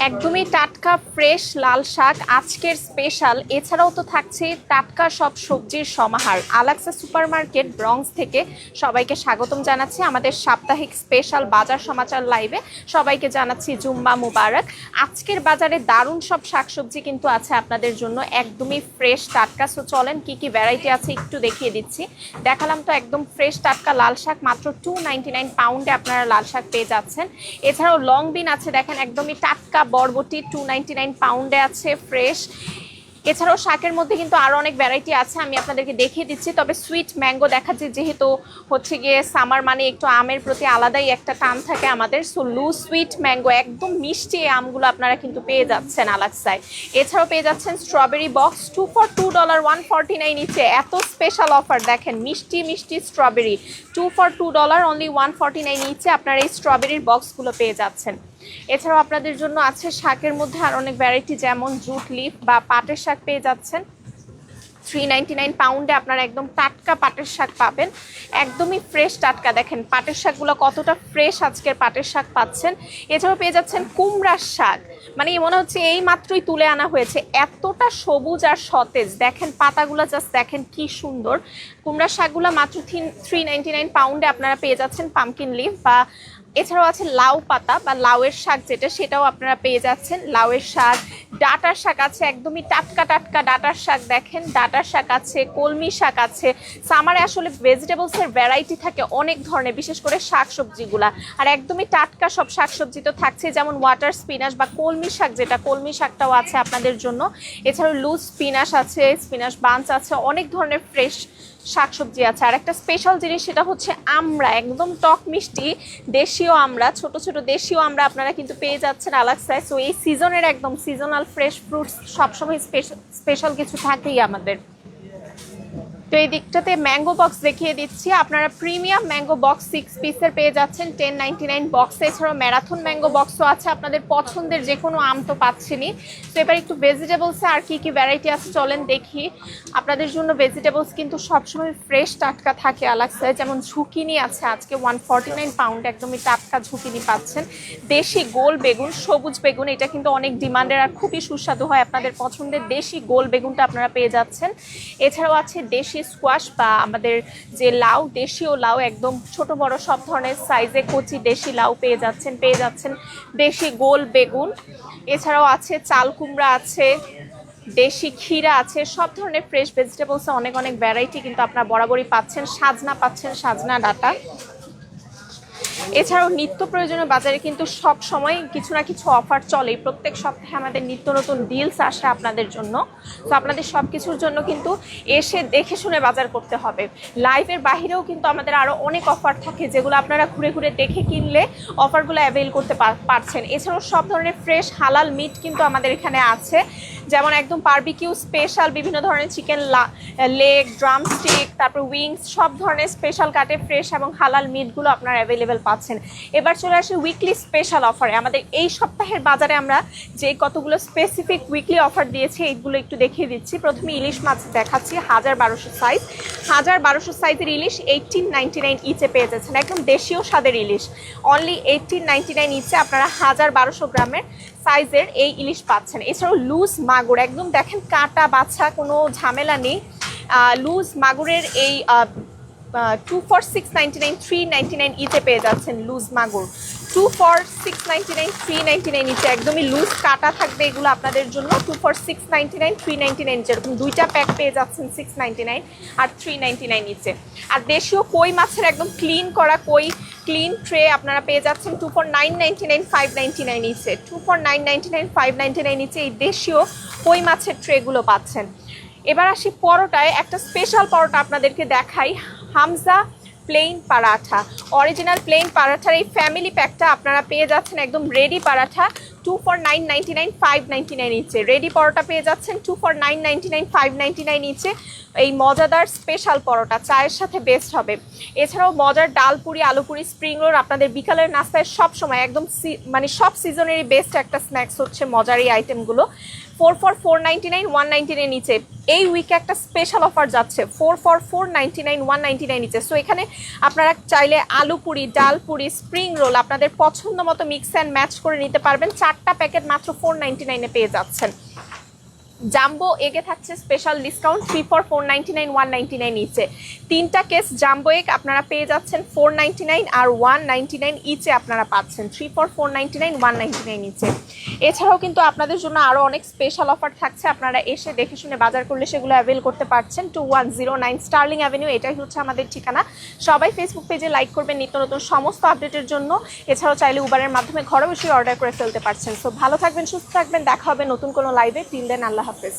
একদমই টাটকা ফ্রেশ লাল শাক আজকের স্পেশাল। এছাড়াও তো থাকছে টাটকা সব সবজির সমাহার। আলাক্সা সুপার মার্কেট ব্রঙ্কস থেকে সবাইকে স্বাগতম জানাচ্ছি আমাদের সাপ্তাহিক স্পেশাল বাজার সমাচার লাইভে। সবাইকে জানাচ্ছি জুম্মা মুবারক। আজকের বাজারে দারুণ সব শাকসবজি কিন্তু আছে আপনাদের জন্য, একদমই ফ্রেশ টাটকা। সো চলেন কি কি ভ্যারাইটি আছে একটু দেখিয়ে দিচ্ছি। দেখালাম তো একদম ফ্রেশ টাটকা লাল শাক, মাত্র 299 পাউন্ডে আপনারা লাল শাক পেয়ে যাচ্ছেন। এছাড়াও লং বিন আছে, দেখেন একদমই টাটকা বরবটি 299 পাউন্ডে আছে ফ্রেশ। এছাড়াও শাকের মধ্যে কিন্তু আরো অনেক ভ্যারাইটি আছে, আমি আপনাদেরকে দেখিয়ে দিচ্ছি। তবে সুইট ম্যাঙ্গো দেখাচ্ছি, যেহেতু হচ্ছে গিয়ে সামার মানে একটু আমের প্রতি আলাদাই একটা টান থাকে আমাদের। সো লুজ সুইট ম্যাঙ্গো একদম মিষ্টি এই আমগুলো আপনারা কিন্তু পেয়ে যাচ্ছেন আলাক্সায়। এছাড়াও পেয়ে যাচ্ছেন স্ট্রবেরি বক্স 2 for $2, 149 নিচে। এত স্পেশাল অফার দেখেন, মিষ্টি মিষ্টি স্ট্রবেরি 2 for $2, only 149 নিচে আপনারা এই স্ট্রবেরির বক্সগুলো পেয়ে যাচ্ছেন। এছাড়াও আপনাদের জন্য আছে শাকের মধ্যে আর অনেক ভ্যারাইটি, যেমন জুট লিফ বা পাটের শাক পেয়ে যাচ্ছেন 399 পাউন্ডে। আপনারা একদম টাটকা পাটের শাক পাবেন, একদমই ফ্রেশ টাটকা। দেখেন পাটের শাকগুলো কতটা ফ্রেশ আজকের পাটের শাক পাচ্ছেন। এছাড়াও পেয়ে যাচ্ছেন কুমড়ার শাক, মানে মনে হচ্ছে এই মাত্রই তুলে আনা হয়েছে, এতটা সবুজ আর সতেজ। দেখেন পাতাগুলো জাস্ট দেখেন কি সুন্দর। কুমড়ার শাকগুলো মাত্র 399 পাউন্ডে আপনারা পেয়ে যাচ্ছেন পামকিন লিফ বা এছাড়াও আছে লাউ পাতা বা লাউয়ের শাক যেটা, সেটাও আপনারা পেয়ে যাচ্ছেন। লাউয়ের শাক, ডাঁটার শাক আছে, একদমই টাটকা টাটকা ডাঁটার শাক। দেখেন ডাঁটার শাক আছে, কলমি শাক আছে। সামারে আসলে ভেজিটেবলসের ভ্যারাইটি থাকে অনেক ধরনের, বিশেষ করে শাক সবজিগুলা। আর একদমই টাটকা সব শাকসবজি তো থাকছে, যেমন ওয়াটার স্পিনাচ বা কলমি শাক যেটা, কলমি শাকটাও আছে আপনাদের জন্য। এছাড়াও লুজ স্পিনাচ আছে, স্পিনাচ বাঞ্চ আছে, অনেক ধরনের ফ্রেশ শাকসবজি আছে। আর একটা স্পেশাল জিনিস সেটা হচ্ছে আমরা একদম টক মিষ্টি দেশীয় আমরা, ছোট ছোট দেশীয় আমরা আপনারা কিন্তু পেয়ে যাচ্ছেন আলাক্সায়। সো এই সিজনের একদম সিজনাল ফ্রেশ ফ্রুটস সবসময় স্পেশাল কিছু থাকেই আমাদের। তো এই দিকটাতে ম্যাঙ্গো বক্স দেখিয়ে দিচ্ছি, আপনারা প্রিমিয়াম ম্যাঙ্গো বক্স 6 পিসের পেয়ে যাচ্ছেন 1099 বক্সে। এছাড়াও ম্যারাথন ম্যাঙ্গো বক্সও আছে, আপনাদের পছন্দের যে কোনো আম তো পাচ্ছেনই। তো এবার একটু ভেজিটেবলসে আর কি কি ভ্যারাইটি আছে চলেন দেখি। আপনাদের জন্য ভেজিটেবলস কিন্তু সবসময় ফ্রেশ টাটকা থাকে আলাক্সায়। যেমন ঝুকিনি আছে আজকে 149 পাউন্ড, একদমই টাটকা ঝুকিনি পাচ্ছেন। দেশি গোল বেগুন, সবুজ বেগুন, এটা কিন্তু অনেক ডিমান্ডের আর খুবই সুস্বাদু হয়। আপনাদের পছন্দের দেশি গোল বেগুনটা আপনারা পেয়ে যাচ্ছেন। এছাড়াও আছে দেশি স্কোয়াশ বা আমাদের যে লাউ, দেশীয় লাউ, একদম ছোট বড় সব ধরনের সাইজে কচি দেশি লাউ পেয়ে যাচ্ছেন দেশি গোল বেগুন। এছাড়াও আছে চাল কুমড়া আছে, দেশি ক্ষীরা আছে, সব ধরনের ফ্রেশ ভেজিটেবলসে অনেক অনেক ভ্যারাইটি কিন্তু আপনারা বরাবরই পাচ্ছেন। সাজনা ডাঁটা। এছাড়াও নিত্য প্রয়োজনীয় বাজারে কিন্তু সব সময় কিছু না কিছু অফার চলেই, প্রত্যেক সপ্তাহে আমাদের নিত্য নতুন ডিলস আসে আপনাদের জন্য। তো আপনাদের সব কিছুর জন্য কিন্তু এসে দেখে শুনে বাজার করতে হবে। লাইভের বাহিরেও কিন্তু আমাদের আরও অনেক অফার থাকে, যেগুলো আপনারা ঘুরে ঘুরে দেখে কিনলে অফারগুলো অ্যাভেল করতে পারছেন। এছাড়াও সব ধরনের ফ্রেশ হালাল মিট কিন্তু আমাদের এখানে আছে, যেমন একদম বারবিকিউ স্পেশাল বিভিন্ন ধরনের চিকেন লেগ, ড্রামস্টিক, তারপর উইংস, সব ধরনের স্পেশাল কাটে ফ্রেশ এবং হালাল মিটগুলো আপনারা অ্যাভেলেবেল পাচ্ছেন। এবার চলে আসে উইকলি স্পেশাল অফারে। আমাদের এই সপ্তাহের বাজারে আমরা যে কতগুলো স্পেসিফিক উইকলি অফার দিয়েছি এইগুলো একটু দেখিয়ে দিচ্ছি। প্রথমে ইলিশ মাছ দেখাচ্ছি 1200 সাইজ, 1200 সাইজের ইলিশ 1899 ইচে পেয়ে যাচ্ছেন। একদম দেশীয় স্বাদের ইলিশ অনলি 1899 ইচে আপনারা 1200 গ্রামের সাইজের এই ইলিশ পাচ্ছেন। এছাড়াও লুজ মাগুর, একদম দেখেন কাটা বাছা কোনো ঝামেলা নেই। লুজ মাগুরের এই 2 for $699, $399 ইচে পেয়ে যাচ্ছেন লুজ মাগুর। 2 for $699, $399 ইচে, একদমই লুজ কাটা থাকবে এগুলো আপনাদের জন্য। 2 for $699, $399 যেরকম দুইটা প্যাক পেয়ে যাচ্ছেন 699 আর 399 ইচে। আর দেশীয় কই মাছের একদম ক্লিন করা কই ক্লিন ট্রে আপনারা পেয়ে যাচ্ছেন 2 for $999, $599 ইচে। 2 for $999, $599 ইচে এই দেশীয় কই মাছের ট্রেগুলো পাচ্ছেন। এবার আসি পরোটায়, একটা স্পেশাল পরোটা আপনাদেরকে দেখাই, Hamza plain paratha. Original plain পারাঠার এই ফ্যামিলি প্যাকটা আপনারা পেয়ে যাচ্ছেন একদম ready paratha 2 for $999, $599 each. Ready paratha পেয়ে যাচ্ছেন 2 for $999, $599 ইচে। এই মজাদার স্পেশাল পরোটা চায়ের সাথে বেস্ট হবে। এছাড়াও মজার ডাল পুরি, আলু পুরি, স্প্রিং রোল আপনাদের বিকালের নাস্তায় সব সময় একদম মানে সব সিজনেরই বেস্ট একটা স্ন্যাক্স হচ্ছে মজার এই আইটেমগুলো। 4 for $499, $199 নিচে এই উইকে একটা স্পেশাল অফার যাচ্ছে 4 ফর 499 199 নিচে। সো এখানে আপনারা চাইলে আলু পুরি, ডাল পুরি, স্প্রিং রোল আপনাদের পছন্দ মতো মিক্স অ্যান্ড ম্যাচ করে নিতে পারবেন। 4টা প্যাকেট মাত্র 499 এ পেয়ে যাচ্ছেন। জাম্বো এগে থাকছে স্পেশাল ডিসকাউন্ট 3 ফর 499 199 নিচে। 3টা কেস জাম্বো এগ আপনারা পেয়ে যাচ্ছেন 499 আর 199 ইচে আপনারা পাচ্ছেন। 3 ফর 499 199 নিচে। এছাড়াও কিন্তু আপনাদের জন্য আরও অনেক স্পেশাল অফার থাকছে, আপনারা এসে দেখে শুনে বাজার করলে সেগুলো অ্যাভেল করতে পারছেন। 2109 স্টার্লিং অ্যাভিনিউ, এটাই হচ্ছে আমাদের ঠিকানা। সবাই ফেসবুক পেজে লাইক করবেন নিত্য নতুন সমস্ত আপডেটের জন্য। এছাড়াও চাইলে উবারের মাধ্যমে ঘরে বসে অর্ডার করে ফেলতে পারছেন। সো ভালো থাকবেন, সুস্থ থাকবেন, দেখা হবে নতুন কোনো লাইভে। টিল দেন, আল্লাহ হাফেজ।